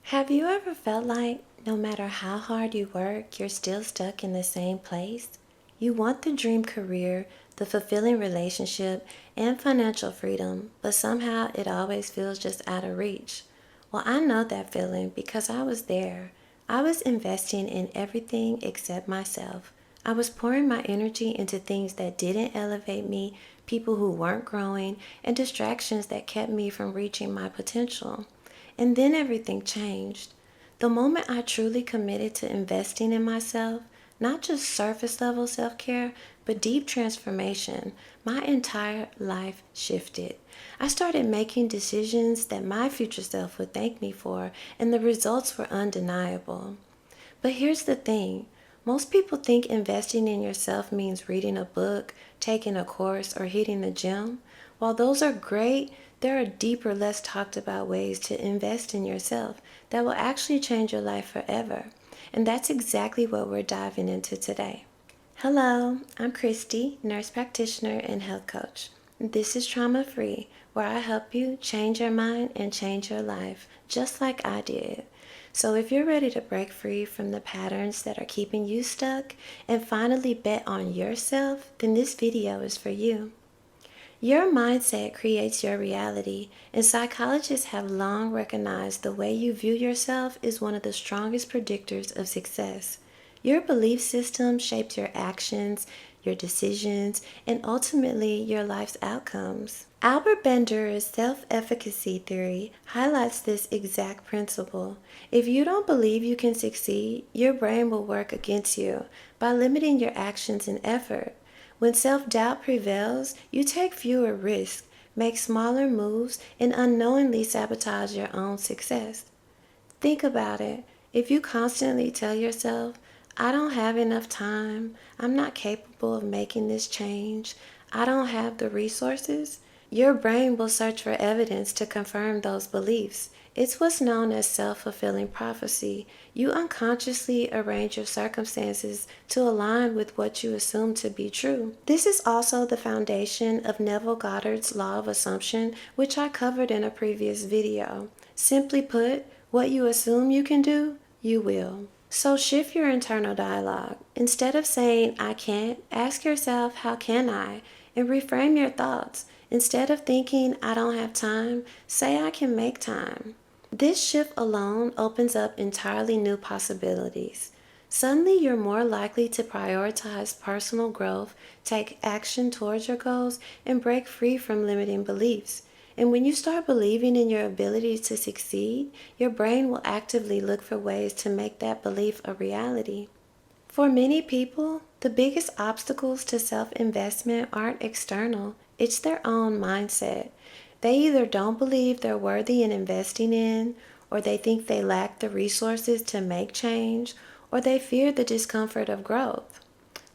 Have you ever felt like no matter how hard you work, you're still stuck in the same place? You want the dream career, the fulfilling relationship, and financial freedom, but somehow it always feels just out of reach. Well, I know that feeling because I was there. I was investing in everything except myself. I was pouring my energy into things that didn't elevate me, people who weren't growing, and distractions that kept me from reaching my potential. And then everything changed. The moment I truly committed to investing in myself, not just surface level self care, but deep transformation, my entire life shifted. I started making decisions that my future self would thank me for, and the results were undeniable. But here's the thing, most people think investing in yourself means reading a book, taking a course, or hitting the gym. While those are great, there are deeper, less talked about ways to invest in yourself that will actually change your life forever. And that's exactly what we're diving into today. Hello, I'm Christy, nurse practitioner and health coach. This is Trauma Free, where I help you change your mind and change your life, just like I did. So if you're ready to break free from the patterns that are keeping you stuck and finally bet on yourself, then this video is for you. Your mindset creates your reality, and psychologists have long recognized the way you view yourself is one of the strongest predictors of success. Your belief system shapes your actions, your decisions, and ultimately your life's outcomes. Albert Bender's self-efficacy theory highlights this exact principle. If you don't believe you can succeed, your brain will work against you by limiting your actions and effort. When self-doubt prevails, you take fewer risks, make smaller moves, and unknowingly sabotage your own success. Think about it. If you constantly tell yourself, I don't have enough time, I'm not capable of making this change, I don't have the resources, your brain will search for evidence to confirm those beliefs. It's what's known as self-fulfilling prophecy. You unconsciously arrange your circumstances to align with what you assume to be true. This is also the foundation of Neville Goddard's law of assumption, which I covered in a previous video. Simply put, what you assume you can do, you will. So shift your internal dialogue. Instead of saying, I can't, ask yourself, how can I? And reframe your thoughts. Instead of thinking, I don't have time, say I can make time. This shift alone opens up entirely new possibilities. Suddenly, you're more likely to prioritize personal growth, take action towards your goals, and break free from limiting beliefs. And when you start believing in your ability to succeed, your brain will actively look for ways to make that belief a reality. For many people, the biggest obstacles to self-investment aren't external, it's their own mindset. They either don't believe they're worthy in investing in, or they think they lack the resources to make change, or they fear the discomfort of growth.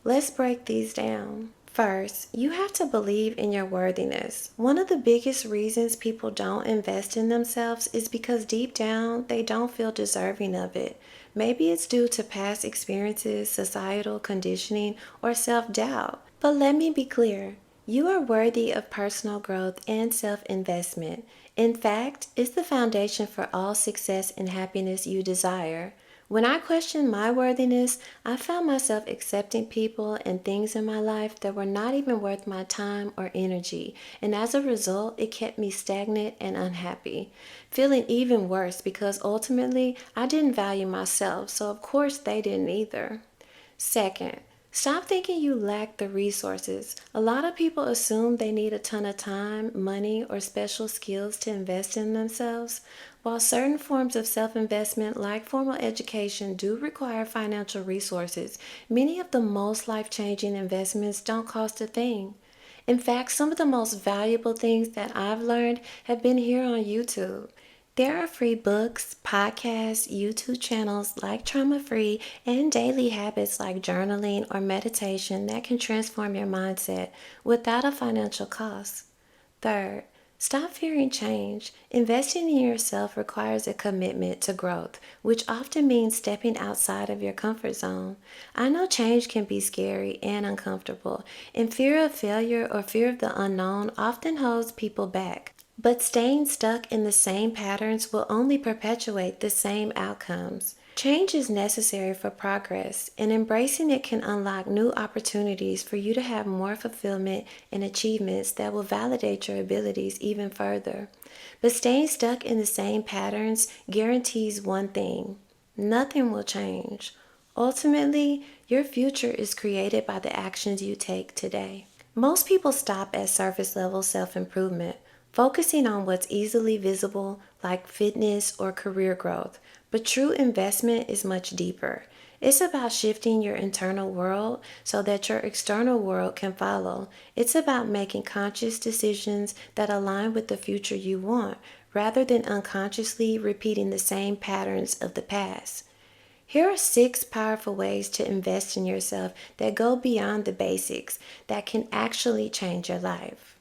Let's break these down. First, you have to believe in your worthiness. One of the biggest reasons people don't invest in themselves is because deep down they don't feel deserving of it. Maybe it's due to past experiences, societal conditioning, or self-doubt. But let me be clear. You are worthy of personal growth and self-investment. In fact, it's the foundation for all success and happiness you desire. When I questioned my worthiness, I found myself accepting people and things in my life that were not even worth my time or energy, and as a result, it kept me stagnant and unhappy, feeling even worse because ultimately I didn't value myself, so of course they didn't either. Second, stop thinking you lack the resources. A lot of people assume they need a ton of time, money, or special skills to invest in themselves. While certain forms of self-investment like formal education do require financial resources, many of the most life-changing investments don't cost a thing. In fact, some of the most valuable things that I've learned have been here on YouTube. There are free books, podcasts, YouTube channels like Trauma Free, and daily habits like journaling or meditation that can transform your mindset without a financial cost. Third, stop fearing change. Investing in yourself requires a commitment to growth, which often means stepping outside of your comfort zone. I know change can be scary and uncomfortable, and fear of failure or fear of the unknown often holds people back. But staying stuck in the same patterns will only perpetuate the same outcomes. Change is necessary for progress, and embracing it can unlock new opportunities for you to have more fulfillment and achievements that will validate your abilities even further. But staying stuck in the same patterns guarantees one thing: nothing will change. Ultimately, your future is created by the actions you take today. Most people stop at surface level self improvement, focusing on what's easily visible, like fitness or career growth. But true investment is much deeper. It's about shifting your internal world so that your external world can follow. It's about making conscious decisions that align with the future you want, rather than unconsciously repeating the same patterns of the past. Here are 6 powerful ways to invest in yourself that go beyond the basics that can actually change your life.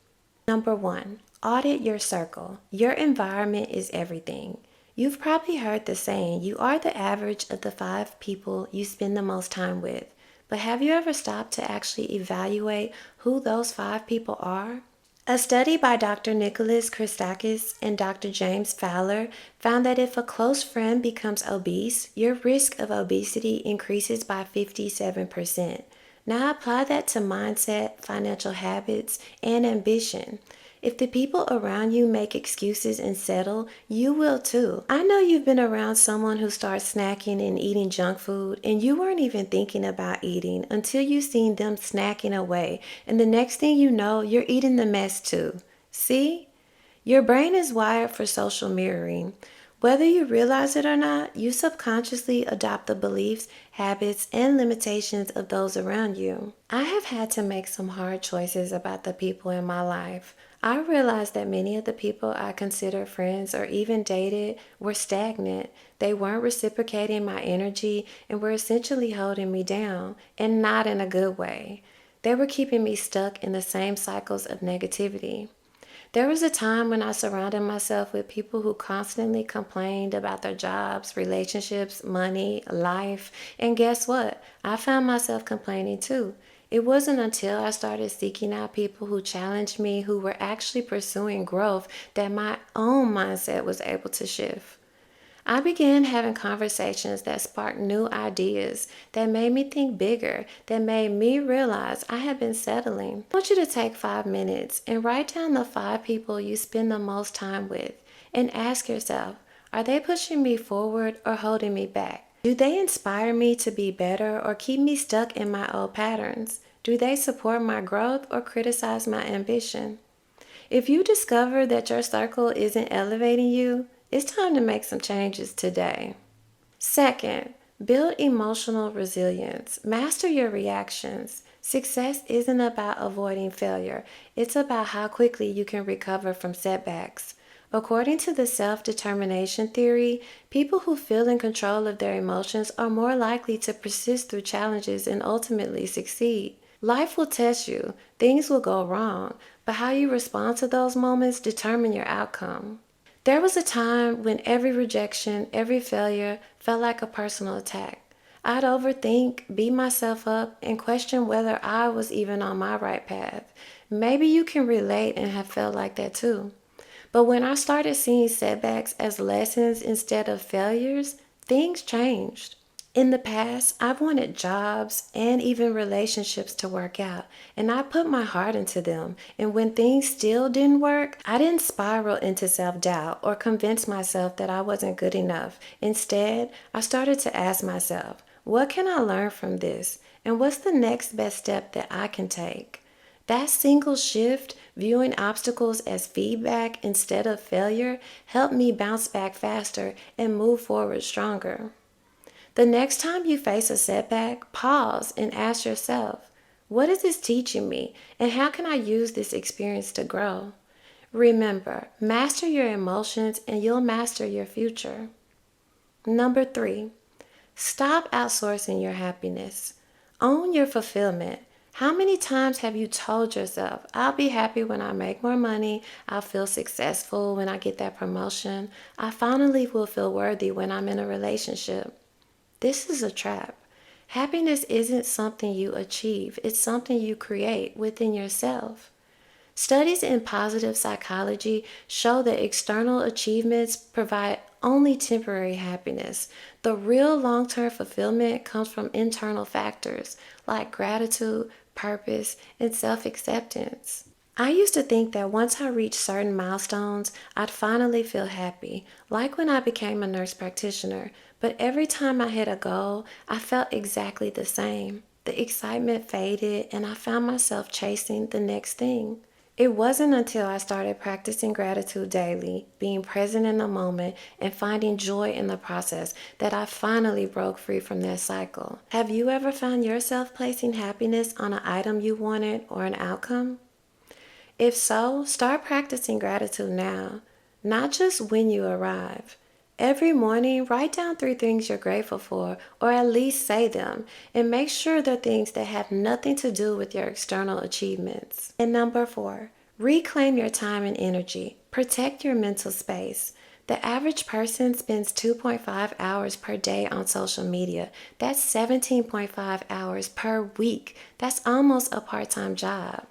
Number 1, audit your circle. Your environment is everything. You've probably heard the saying, you are the average of the 5 people you spend the most time with. But have you ever stopped to actually evaluate who those 5 people are? A study by Dr. Nicholas Christakis and Dr. James Fowler found that if a close friend becomes obese, your risk of obesity increases by 57%. Now apply that to mindset, financial habits, and ambition. If the people around you make excuses and settle, you will too. I know you've been around someone who starts snacking and eating junk food, and you weren't even thinking about eating until you seen them snacking away, and the next thing you know, you're eating the mess too. See? Your brain is wired for social mirroring. Whether you realize it or not, you subconsciously adopt the beliefs, habits, and limitations of those around you. I have had to make some hard choices about the people in my life. I realized that many of the people I considered friends or even dated were stagnant. They weren't reciprocating my energy and were essentially holding me down, and not in a good way. They were keeping me stuck in the same cycles of negativity. There was a time when I surrounded myself with people who constantly complained about their jobs, relationships, money, life, and guess what? I found myself complaining too. It wasn't until I started seeking out people who challenged me, who were actually pursuing growth, that my own mindset was able to shift. I began having conversations that sparked new ideas, that made me think bigger, that made me realize I had been settling. I want you to take 5 minutes and write down the 5 people you spend the most time with and ask yourself, are they pushing me forward or holding me back? Do they inspire me to be better or keep me stuck in my old patterns? Do they support my growth or criticize my ambition? If you discover that your circle isn't elevating you, it's time to make some changes today. Second, build emotional resilience. Master your reactions. Success isn't about avoiding failure, it's about how quickly you can recover from setbacks. According to the self-determination theory, people who feel in control of their emotions are more likely to persist through challenges and ultimately succeed. Life will test you, things will go wrong, but how you respond to those moments determine your outcome. There was a time when every rejection, every failure felt like a personal attack. I'd overthink, beat myself up, and question whether I was even on my right path. Maybe you can relate and have felt like that too. But when I started seeing setbacks as lessons instead of failures, things changed. In the past, I've wanted jobs and even relationships to work out, and I put my heart into them. And when things still didn't work, I didn't spiral into self-doubt or convince myself that I wasn't good enough. Instead, I started to ask myself, what can I learn from this? And what's the next best step that I can take? That single shift, viewing obstacles as feedback instead of failure, helped me bounce back faster and move forward stronger. The next time you face a setback, pause and ask yourself, what is this teaching me, and how can I use this experience to grow? Remember, master your emotions and you'll master your future. Number 3, stop outsourcing your happiness. Own your fulfillment. How many times have you told yourself, I'll be happy when I make more money, I'll feel successful when I get that promotion, I finally will feel worthy when I'm in a relationship? This is a trap. Happiness isn't something you achieve, it's something you create within yourself. Studies in positive psychology show that external achievements provide only temporary happiness. The real long term fulfillment comes from internal factors like gratitude, purpose, and self acceptance. I used to think that once I reached certain milestones, I'd finally feel happy, like when I became a nurse practitioner. But every time I hit a goal, I felt exactly the same. The excitement faded, and I found myself chasing the next thing. It wasn't until I started practicing gratitude daily, being present in the moment, and finding joy in the process that I finally broke free from that cycle. Have you ever found yourself placing happiness on an item you wanted or an outcome? If so, start practicing gratitude now, not just when you arrive. Every morning, write down 3 things you're grateful for, or at least say them, and make sure they're things that have nothing to do with your external achievements. And number 4, reclaim your time and energy. Protect your mental space. The average person spends 2.5 hours per day on social media. That's 17.5 hours per week. That's almost a part-time job.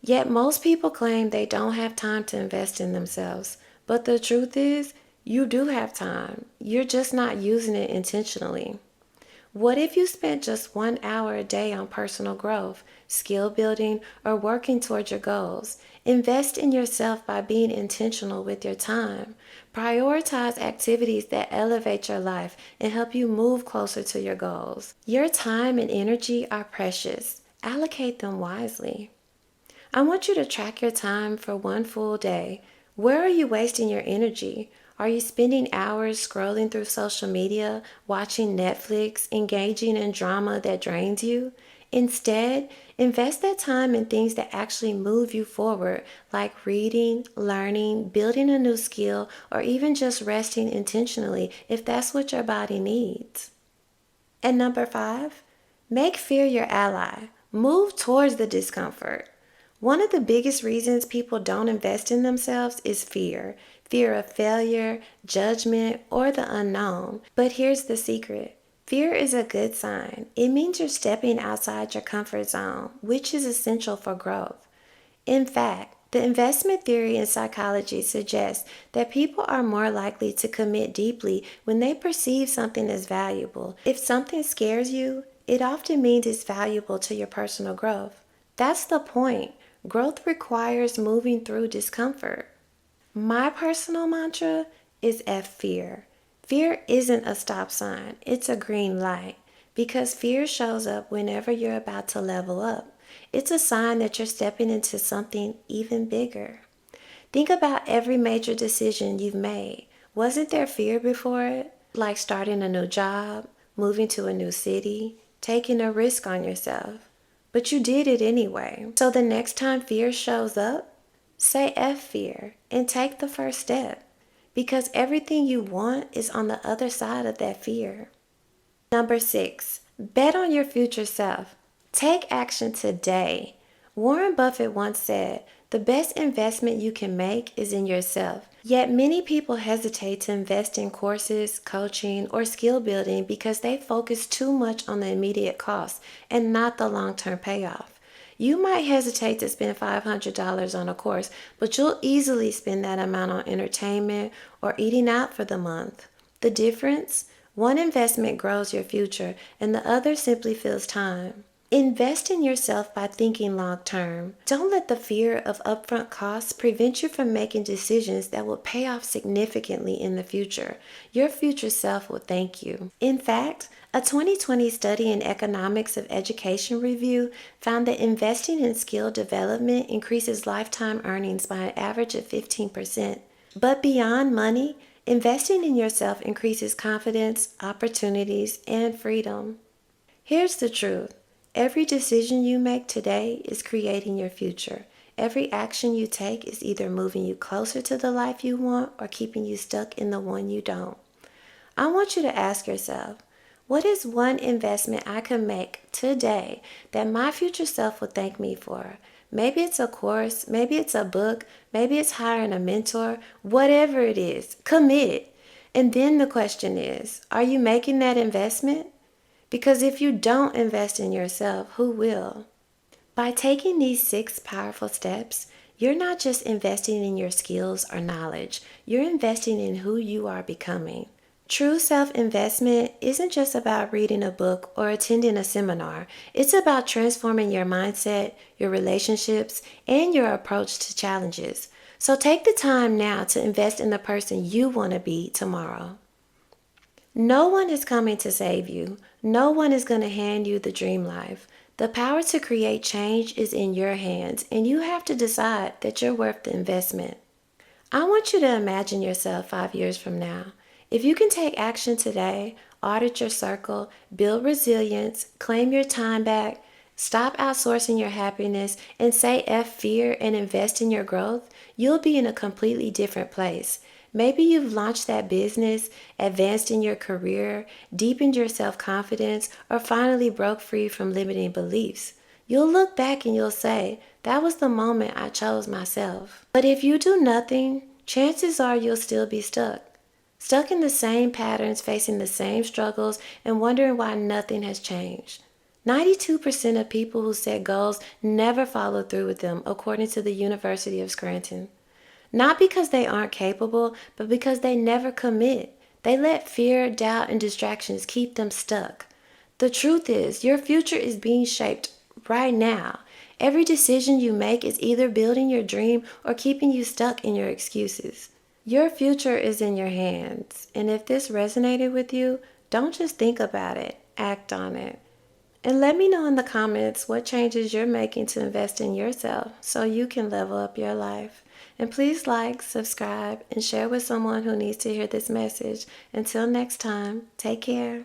Yet most people claim they don't have time to invest in themselves. But the truth is, you do have time. You're just not using it intentionally. What if you spent just 1 hour a day on personal growth, skill building, or working towards your goals? Invest in yourself by being intentional with your time. Prioritize activities that elevate your life and help you move closer to your goals. Your time and energy are precious. Allocate them wisely. I want you to track your time for one full day. Where are you wasting your energy? Are you spending hours scrolling through social media, watching Netflix, engaging in drama that drains you? Instead, invest that time in things that actually move you forward, like reading, learning, building a new skill, or even just resting intentionally if that's what your body needs. And number 5, make fear your ally. Move towards the discomfort. One of the biggest reasons people don't invest in themselves is fear. Fear of failure, judgment, or the unknown. But here's the secret. Fear is a good sign. It means you're stepping outside your comfort zone, which is essential for growth. In fact, the investment theory in psychology suggests that people are more likely to commit deeply when they perceive something as valuable. If something scares you, it often means it's valuable to your personal growth. That's the point. Growth requires moving through discomfort. My personal mantra is F fear. Fear isn't a stop sign, it's a green light. Because fear shows up whenever you're about to level up. It's a sign that you're stepping into something even bigger. Think about every major decision you've made. Wasn't there fear before it? Like starting a new job, moving to a new city, taking a risk on yourself. But you did it anyway. So the next time fear shows up, say F fear and take the first step. Because everything you want is on the other side of that fear. Number 6, bet on your future self. Take action today. Warren Buffett once said, the best investment you can make is in yourself. Yet many people hesitate to invest in courses, coaching, or skill building because they focus too much on the immediate cost and not the long-term payoff. You might hesitate to spend $500 on a course, but you'll easily spend that amount on entertainment or eating out for the month. The difference? One investment grows your future and the other simply fills time. Invest in yourself by thinking long term. Don't let the fear of upfront costs prevent you from making decisions that will pay off significantly in the future. Your future self will thank you. In fact, a 2020 study in Economics of Education review found that investing in skill development increases lifetime earnings by an average of 15%. But beyond money, investing in yourself increases confidence, opportunities, and freedom. Here's the truth. Every decision you make today is creating your future. Every action you take is either moving you closer to the life you want or keeping you stuck in the one you don't. I want you to ask yourself, what is one investment I can make today that my future self will thank me for? Maybe it's a course, maybe it's a book, maybe it's hiring a mentor, whatever it is, commit. And then the question is, are you making that investment? Because if you don't invest in yourself, who will? By taking these 6 powerful steps, You're not just investing in your skills or knowledge, you're investing in who you are becoming. True self-investment isn't just about reading a book or attending a seminar. It's about transforming your mindset, your relationships, and your approach to challenges. So take the time now to invest in the person you want to be tomorrow. No one is coming to save you. No one is going to hand you the dream life. The power to create change is in your hands, and you have to decide that you're worth the investment. I want you to imagine yourself 5 years from now. If you can take action today, audit your circle, build resilience, claim your time back, stop outsourcing your happiness, and say F fear and invest in your growth, you'll be in a completely different place. Maybe you've launched that business, advanced in your career, deepened your self-confidence, or finally broke free from limiting beliefs. You'll look back and you'll say, that was the moment I chose myself. But if you do nothing, chances are you'll still be stuck. Stuck in the same patterns, facing the same struggles, and wondering why nothing has changed. 92% of people who set goals never follow through with them, according to the University of Scranton. Not because they aren't capable, but because they never commit. They let fear, doubt, and distractions keep them stuck. The truth is, your future is being shaped right now. Every decision you make is either building your dream or keeping you stuck in your excuses. Your future is in your hands, and if this resonated with you, don't just think about it, act on it. And let me know in the comments what changes you're making to invest in yourself so you can level up your life. And please like, subscribe, and share with someone who needs to hear this message. Until next time, take care.